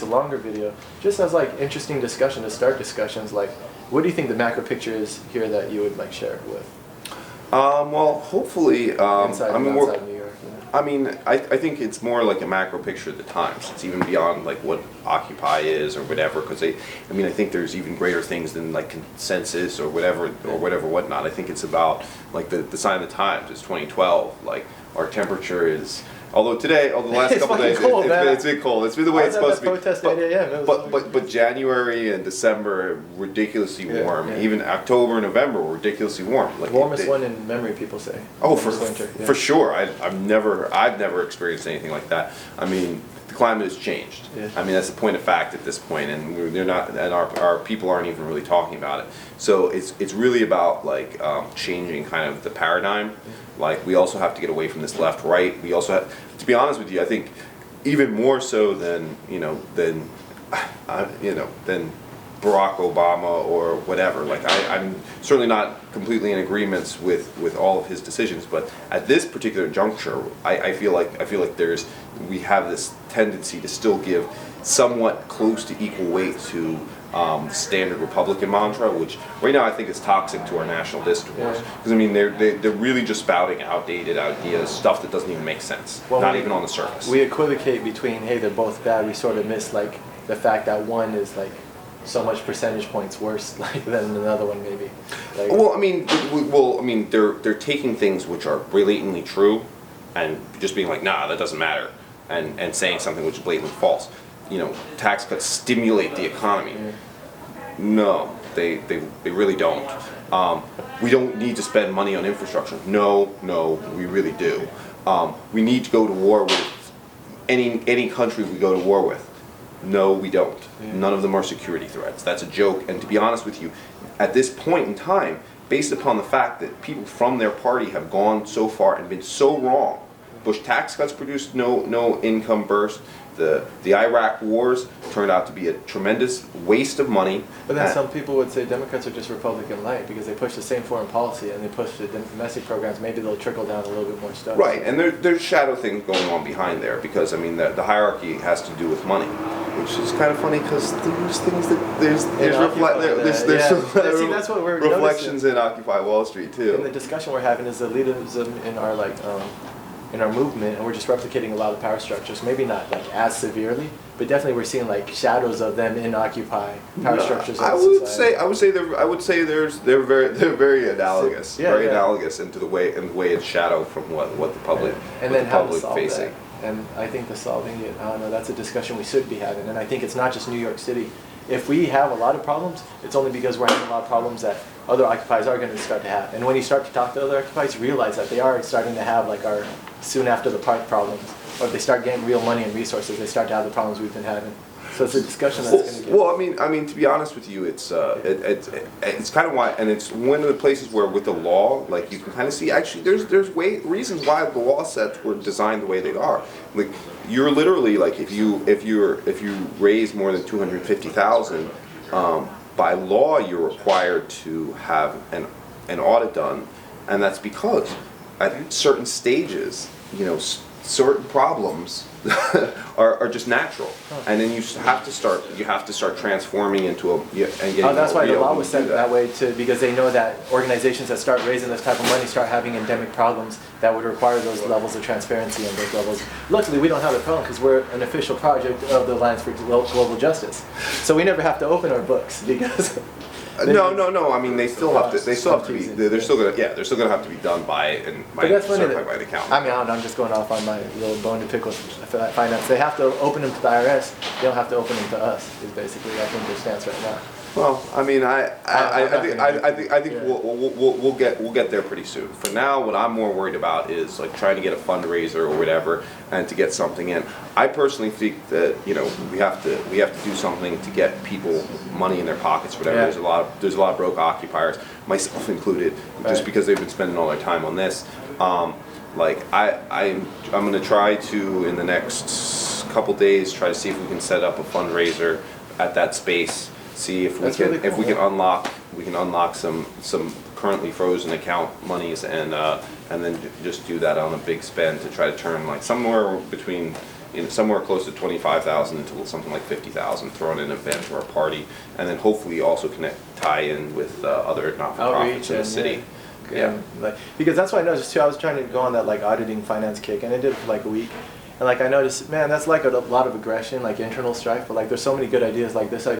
a longer video, just as like interesting discussion to start discussions. Like, what do you think the macro picture is here that you would like share it with? Well, hopefully, Inside and New York. I mean, I think it's more like a macro picture of the times. It's even beyond like what Occupy is or whatever, because I think there's even greater things than like consensus or whatever whatnot. I think it's about like the sign of the times. It's 2012. Like our temperature is. Although the last couple days, cold, it's been cold. It's been the way it's supposed to be. Protest at 8 a.m. But January and December ridiculously warm. Yeah. Even October and November were ridiculously warm. Like warmest one in memory, people say. Oh, winter, yeah. For sure. I've never experienced anything like that. I mean, the climate has changed. Yeah. I mean, that's the point of fact at this point, and they're not, and our people aren't even really talking about it. So it's really about like changing kind of the paradigm. Yeah. Like we also have to get away from this left-right. We also have, to be honest with you, I think even more so than than Barack Obama or whatever. Like I'm certainly not completely in agreement with all of his decisions, but at this particular juncture, I feel like we have this tendency to still give somewhat close to equal weight to standard Republican mantra, which right now I think is toxic to our national discourse. Because I mean, they're really just spouting outdated ideas, stuff that doesn't even make sense, not even on the surface. We equivocate between, hey, they're both bad. We sort of miss like the fact that one is like so much percentage points worse like than another one maybe. Like, well, I mean, they're taking things which are blatantly true, and just being like, nah, that doesn't matter, and saying something which is blatantly false. Tax cuts stimulate the economy. Yeah. No, they really don't. We don't need to spend money on infrastructure. No, we really do. We need to go to war with any country we go to war with. No, we don't. Yeah. None of them are security threats. That's a joke. And to be honest with you, at this point in time, based upon the fact that people from their party have gone so far and been so wrong, Bush tax cuts produced no income burst. The Iraq wars turned out to be a tremendous waste of money. But then some people would say Democrats are just Republican light because they push the same foreign policy and they push the domestic programs. Maybe they'll trickle down a little bit more stuff. Right, and there's shadow things going on behind there because I mean the hierarchy has to do with money, which is kind of funny because there's things that there's that's what we're reflections noticing in Occupy Wall Street too. And the discussion we're having is elitism in our in our movement, and we're just replicating a lot of power structures. Maybe not like as severely, but definitely we're seeing like shadows of them in Occupy power structures. I would say they're very analogous, analogous into the way it's shadowed from what the public and then how to solve facing. That. And I think the solving it, I don't know, that's a discussion we should be having. And I think it's not just New York City. If we have a lot of problems, it's only because we're having a lot of problems that other occupiers are going to start to have. And when you start to talk to other occupiers, you realize that they are starting to have like our soon after the park problems. Or if they start getting real money and resources, they start to have the problems we've been having. So it's a discussion that's going to get... Well, I mean, to be honest with you, it's kind of why, and it's one of the places where with the law, like you can kind of see actually there's reasons why the law sets were designed the way they are. Like you're literally like if you raise more than $250,000, by law you're required to have an audit done, and that's because at certain stages, certain problems are just natural, and then you have to start transforming into and getting that's why the law was set that way too, because they know that organizations that start raising this type of money start having endemic problems that would require those levels of transparency and those levels. Luckily, we don't have a problem because we're an official project of the Alliance for Global Justice, so we never have to open our books because. No. I mean, they still have to. They still have to be. They're still gonna. Yeah, they're still gonna have to be done by certified by the accountant. I mean, I don't know, I'm just going off on my little bone to pick with finance. They have to open them to the IRS. They don't have to open them to us. Is basically I think their stance right now. Well, I mean, I think we'll get there pretty soon. For now, what I'm more worried about is like trying to get a fundraiser or whatever, and to get something in. I personally think that we have to do something to get people money in their pockets, or whatever. Yeah. There's a lot of broke occupiers, myself included, just because they've been spending all their time on this. Like I'm going to try to in the next couple days try to see if we can set up a fundraiser at that space. See if we can unlock some currently frozen account monies and then just do that on a big spend to try to turn like somewhere between somewhere close to 25,000 into something like 50,000, throw in an event or a party, and then hopefully also tie in with other not-for-profits in the city. Like, because that's what I noticed too. I was trying to go on that like auditing finance kick, and I did it for like a week. And like I noticed, man, that's like a lot of aggression, like internal strife. But like there's so many good ideas, like this idea